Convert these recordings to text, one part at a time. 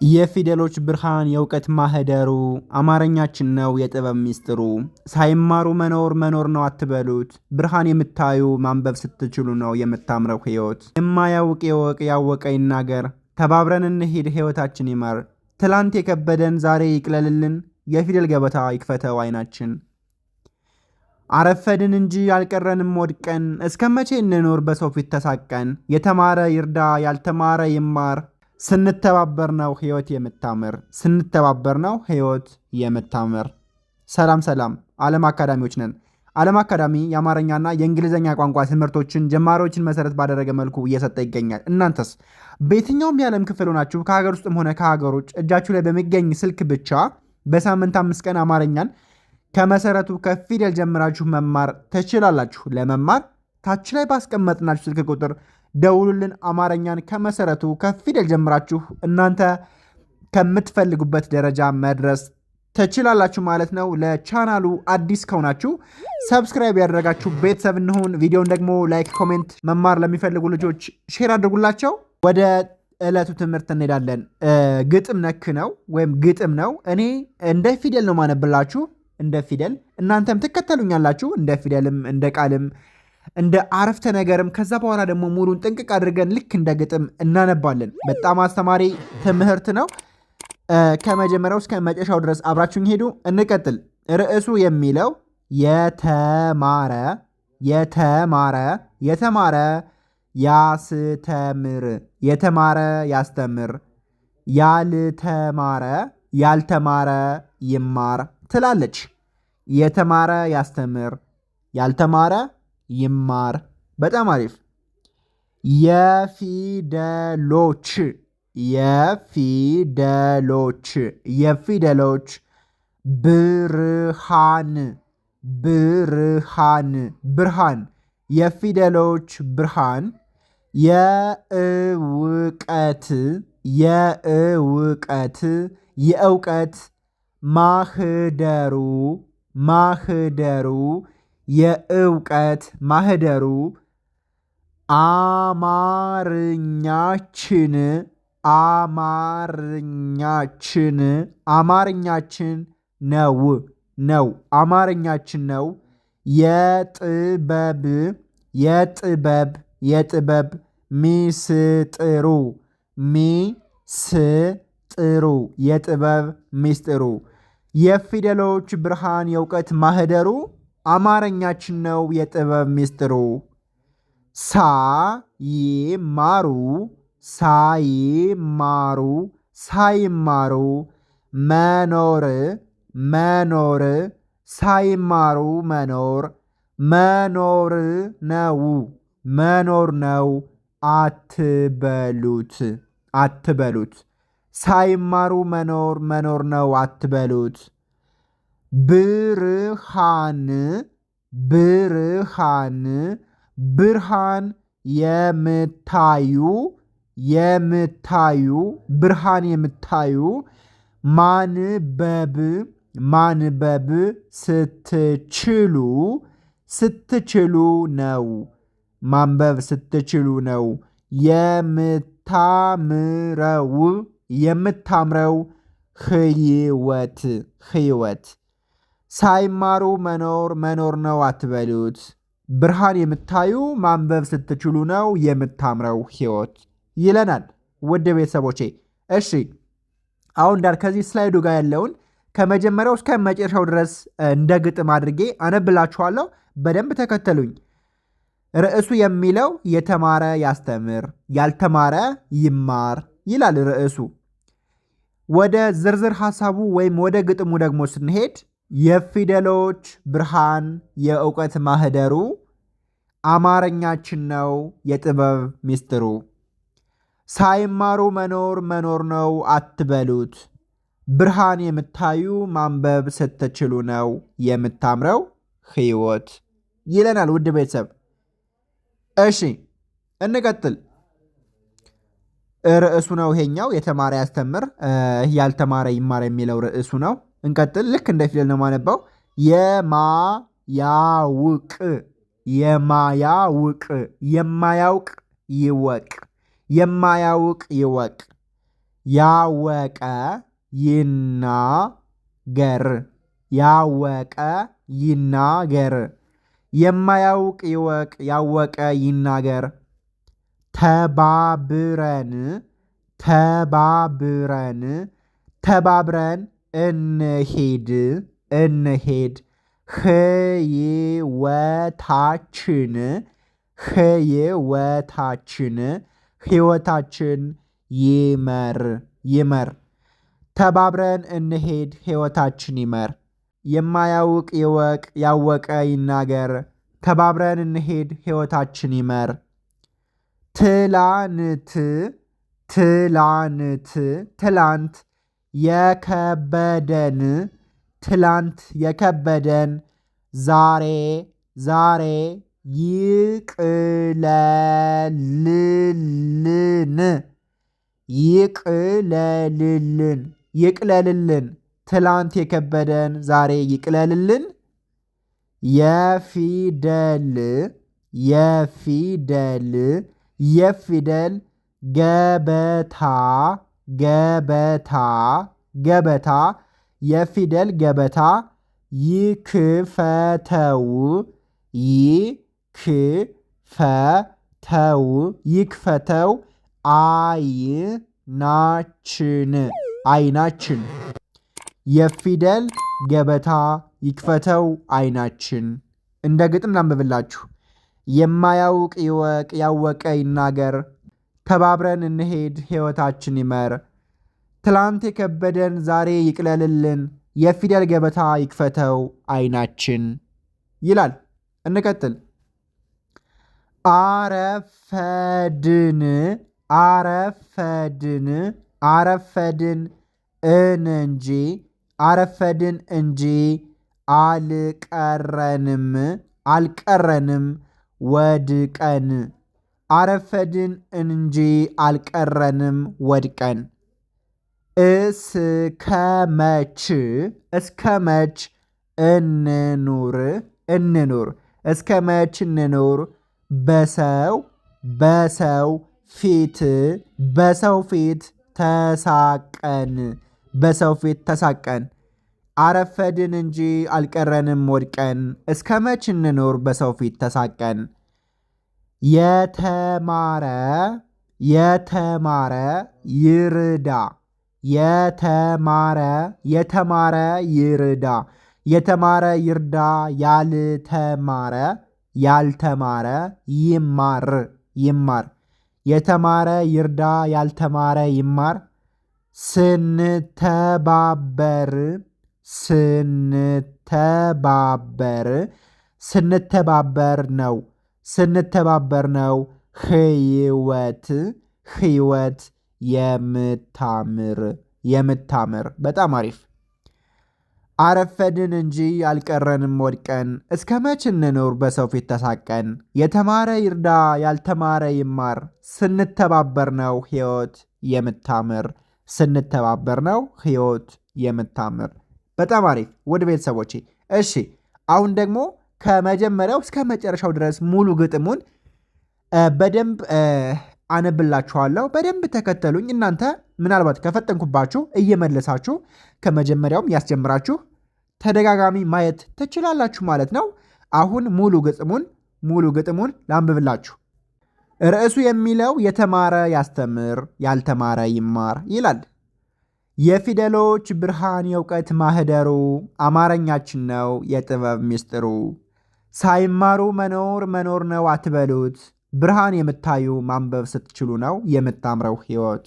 የፊደሎች ብርሃን የእውቀት ማህደሩ አማርኛችን ነው የጥበብ ሚስጥሩ። ሳይማሩ መኖር ነው አትበሉት። ብርሃን የምታዩ ማንበብ ስትችሉ ነው የምታምረው ህይወት። የማያውቅ ይወቅ ያወቀ ይናገር። ተባብረን እንሂድ ህይወታችን ይመር። ትላንት የከበደን ዛሬ ይቅለልልን። የፊደል ገበታ ይክፈተው አይናችን። አረፈድን እንጂ አልቀረንም ወድቀን። እስከ መቼ እንኖር በሰው ፊት ተሳቀን? የተማረ ይርዳ ያልተማረ ይማር። ስንተባበር ነው ህይወት የምታምር። ስንተባበር ነው ህይወት የምታምር። ሰላም ሰላም፣ ዓለም አካዳሚዎች ነን። ዓለም አካዳሚ የአማርኛና የእንግሊዝኛ ቋንቋ ትምህርቶችን ጀማሪዎችን መሰረት ባደረገ መልኩ እየሰጠ ይገኛል። እናንተስ በየትኛውም የዓለም ክፍል ሆናችሁ ከሀገር ውስጥም ሆነ ከሀገር ውጭ እጃችሁ ላይ በሚገኝ ስልክ ብቻ በሳምንት 5 ቀን አማርኛን ከመሰረቱ ከፊደል ጀምራችሁ መማር ትችላላችሁ። ለመማር ታች ላይ ባስቀመጥናችሁ ስልክ ቁጥር ደውሉልን። አማርኛን ከመሰረቱ ከፊደል ጀምራችሁ እናንተ ከምትፈልጉበት ደረጃ መድረስ ትችላላችሁ ማለት ነው። ለቻናሉ አዲስ ከሆናችሁ ሰብስክራይብ ያደረጋችሁ ቤተሰብ እንሁን። ቪዲዮን ደግሞ ላይክ፣ ኮሜንት፣ መማር ለሚፈልጉ ልጆች ሼር አድርጉላቸው። ወደ ዕለቱ ትምህርት እንሄዳለን። ግጥም ነክ ነው ወይም ግጥም ነው። እኔ እንደ ፊደል ነው ማነብላችሁ፣ እንደ ፊደል እናንተም ትከተሉኛላችሁ። እንደ ፊደልም እንደ ቃልም እንደ አረፍተ ነገርም ከዛ በኋላ ደግሞ ሙሉን ጥንቅቅ አድርገን ልክ እንደ ግጥም እናነባለን። በጣም አስተማሪ ትምህርት ነው። ከመጀመሪያው እስከ መጨረሻው ድረስ አብራችሁኝ ሄዱ። እንቀጥል። ርዕሱ የሚለው የተማረ ያስተምር፣ የተማረ ያስተምር፣ ያልተማረ ይማር ትላለች። የተማረ ያስተምር፣ ያልተማረ ይማር። በጣም አሪፍ። የፊደሎች ብርሃን የፊደሎች ብርሃን የእውቀት የእውቀት ማህደሩ አማርኛችን ነው አማርኛችን ነው። የጥበብ ሚስጥሩ የጥበብ ሚስጥሩ የፊደሎች ብርሃን የእውቀት ማህደሩ አማርኛችን ነው የጥበብ ሚስጥሩ። ሳይማሩ መኖር ነው አትበሉት። ሳይማሩ መኖር ነው አትበሉት። ብርሃን የምታዩ ማንበብ ስትችሉ ነው። ማንበብ ስትችሉ ነው የምታምረው ህይወት። ሳይማሩ መኖር ነው አትበሉት። ብርሃን የምታዩ ማንበብ ስትችሉ ነው የምታምረው ህይወት ይለናል። ውድ ቤተሰቦቼ እሺ፣ አሁን ከዚህ ስላይዱ ጋር ያለውን ከመጀመሪያው እስከ መጨረሻው ድረስ እንደ ግጥም አድርጌ አነብላችኋለሁ። በደንብ ተከተሉኝ። ርዕሱ የሚለው የተማረ ያስተምር፣ ያልተማረ ይማር ይላል ርዕሱ። ወደ ዝርዝር ሐሳቡ ወይም ወደ ግጥሙ ደግሞ ስንሄድ የፊደሎች ብርሃን የእውቀት ማህደሩ አማርኛችን ነው የጥበብ ሚስጥሩ። ሳይማሩ መኖር ነው አትበሉት። ብርሃን የምታዩ ማንበብ ስትችሉ ነው የምታምረው ህይወት ይለናል። ውድ ቤተሰብ እሺ እንቀጥል። ርዕሱ ነው ይሄኛው፣ የተማረ ያስተምር ያልተማረ ይማር የሚለው ርዕሱ ነው። እንቀጥል። ልክ እንደ ፊደል ነው ማነባው። የማያውቅ ይወቅ፣ ያወቀ ይናገር። ያወቀ ይናገር። የማያውቅ ይወቅ፣ ያወቀ ይናገር። ተባብረን ተባብረን ተባብረን እንሂድ እንሂድ። ህይወታችን ህይወታችን ህይወታችን ይመር ይመር። ተባብረን እንሂድ ህይወታችን ይመር። የማያውቅ ይወቅ፣ ያወቀ ይናገር። ተባብረን እንሂድ ህይወታችን ይመር። ትላንት ትላንት ትላንት የከበደን ትላንት የከበደን ዛሬ ዛሬ ይቅለልልን ይቅለልልን ይቅለልልን። ትላንት የከበደን ዛሬ ይቅለልልን። የፊደል የፊደል የፊደል ገበታ ገበታ ገበታ የፊደል ገበታ ይክፈተው ይክፈተው ይክፈተው አይናችን አይናችን የፊደል ገበታ ይክፈተው አይናችን። እንደ ግጥም ላንብብላችሁ። የማያውቅ ይወቅ፣ ያወቀ ይናገር። ተባብረን እንሄድ ሕይወታችን ይመር። ትላንት የከበደን ዛሬ ይቅለልልን። የፊደል ገበታ ይክፈተው አይናችን ይላል። እንቀጥል። አረፈድን አረፈድን አረፈድን እንጂ አረፈድን እንጂ አልቀረንም አልቀረንም ወድቀን። አረፈድን እንጂ አልቀረንም ወድቀን። እስከመች እስከመች እንኑር እንኑር እስከመች እንኑር በሰው በሰው ፊት በሰው ፊት ተሳቀን በሰው ፊት ተሳቀን። አረፈድን እንጂ አልቀረንም ወድቀን። እስከመች እንኑር በሰው ፊት ተሳቀን። የተማረ የተማረ ይርዳ የተማረ የተማረ ይርዳ የተማረ ይርዳ ያልተማረ ያልተማረ ይማር ይማር የተማረ ይርዳ ያልተማረ ይማር። ስንተባበር ስንተባበር ስንተባበር ነው ስንተባበር ነው ህይወት ህይወት የምታምር የምታምር። በጣም አሪፍ። አረፈድን እንጂ አልቀረንም ወድቀን። እስከ መች እንኑር በሰው ፊት ተሳቀን። የተማረ ይርዳ ያልተማረ ይማር። ስንተባበር ነው ህይወት የምታምር ስንተባበር ነው ህይወት የምታምር። በጣም አሪፍ ውድ ቤተሰቦቼ። እሺ አሁን ደግሞ ከመጀመሪያው እስከ መጨረሻው ድረስ ሙሉ ግጥሙን በደንብ አነብላችኋለሁ። በደንብ ተከተሉኝ። እናንተ ምናልባት ከፈጠንኩባችሁ እየመለሳችሁ ከመጀመሪያውም ያስጀምራችሁ ተደጋጋሚ ማየት ትችላላችሁ ማለት ነው። አሁን ሙሉ ግጥሙን ላንብብላችሁ። ርዕሱ የሚለው የተማረ ያስተምር ያልተማረ ይማር ይላል። የፊደሎች ብርሃን የእውቀት ማህደሩ አማርኛችን ነው የጥበብ ምስጢሩ። ሳይማሩ መኖር መኖር ነው አትበሉት። ብርሃን የምታዩ ማንበብ ስትችሉ ነው የምታምረው ህይወት።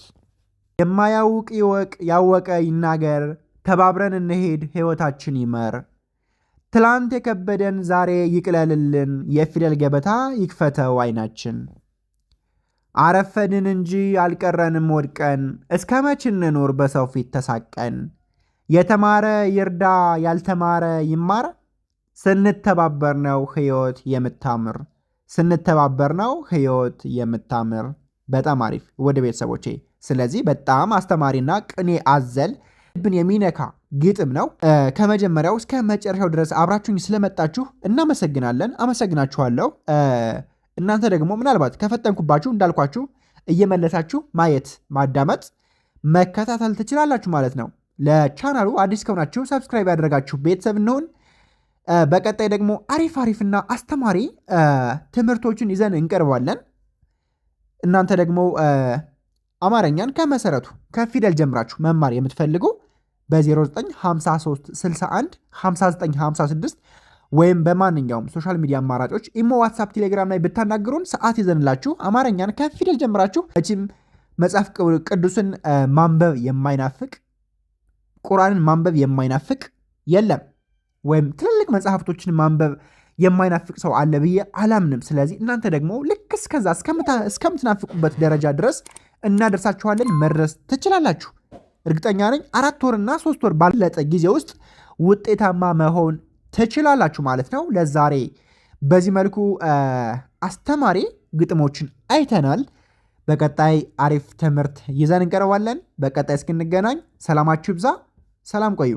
የማያውቅ ይወቅ ያወቀ ይናገር። ተባብረን እንሄድ ህይወታችን ይመር። ትላንት የከበደን ዛሬ ይቅለልልን። የፊደል ገበታ ይክፈተው አይናችን። አረፈድን እንጂ አልቀረንም ወድቀን። እስከ መች እንኑር በሰው ፊት ተሳቀን። የተማረ ይርዳ ያልተማረ ይማር። ስንተባበር ነው ህይወት የምታምር ስንተባበር ነው ህይወት የምታምር። በጣም አሪፍ ወደ ቤተሰቦቼ። ስለዚህ በጣም አስተማሪና ቅኔ አዘል ልብን የሚነካ ግጥም ነው። ከመጀመሪያው እስከ መጨረሻው ድረስ አብራችሁኝ ስለመጣችሁ እናመሰግናለን። አመሰግናችኋለሁ። እናንተ ደግሞ ምናልባት ከፈጠንኩባችሁ እንዳልኳችሁ እየመለሳችሁ ማየት ማዳመጥ መከታተል ትችላላችሁ ማለት ነው። ለቻናሉ አዲስ ከሆናችሁ ሰብስክራይብ ያደረጋችሁ ቤተሰብ እንሆን። በቀጣይ ደግሞ አሪፍና አስተማሪ ትምህርቶችን ይዘን እንቀርባለን። እናንተ ደግሞ አማርኛን ከመሰረቱ ከፊደል ጀምራችሁ መማር የምትፈልጉ በ0953 61 5956 ወይም በማንኛውም ሶሻል ሚዲያ አማራጮች ኢሞ፣ ዋትሳፕ፣ ቴሌግራም ላይ ብታናግሩን ሰዓት ይዘንላችሁ አማርኛን ከፊደል ጀምራችሁ እቺም መጽሐፍ ቅዱስን ማንበብ የማይናፍቅ ቁርአንን ማንበብ የማይናፍቅ የለም። ወይም ትልልቅ መጽሐፍቶችን ማንበብ የማይናፍቅ ሰው አለ ብዬ አላምንም። ስለዚህ እናንተ ደግሞ ልክ እስከዛ እስከምትናፍቁበት ደረጃ ድረስ እናደርሳችኋለን። መድረስ ትችላላችሁ። እርግጠኛ ነኝ 4 ወርና 3 ወር ባለጠ ጊዜ ውስጥ ውጤታማ መሆን ትችላላችሁ ማለት ነው። ለዛሬ በዚህ መልኩ አስተማሪ ግጥሞችን አይተናል። በቀጣይ አሪፍ ትምህርት ይዘን እንቀርባለን። በቀጣይ እስክንገናኝ ሰላማችሁ ይብዛ። ሰላም ቆዩ።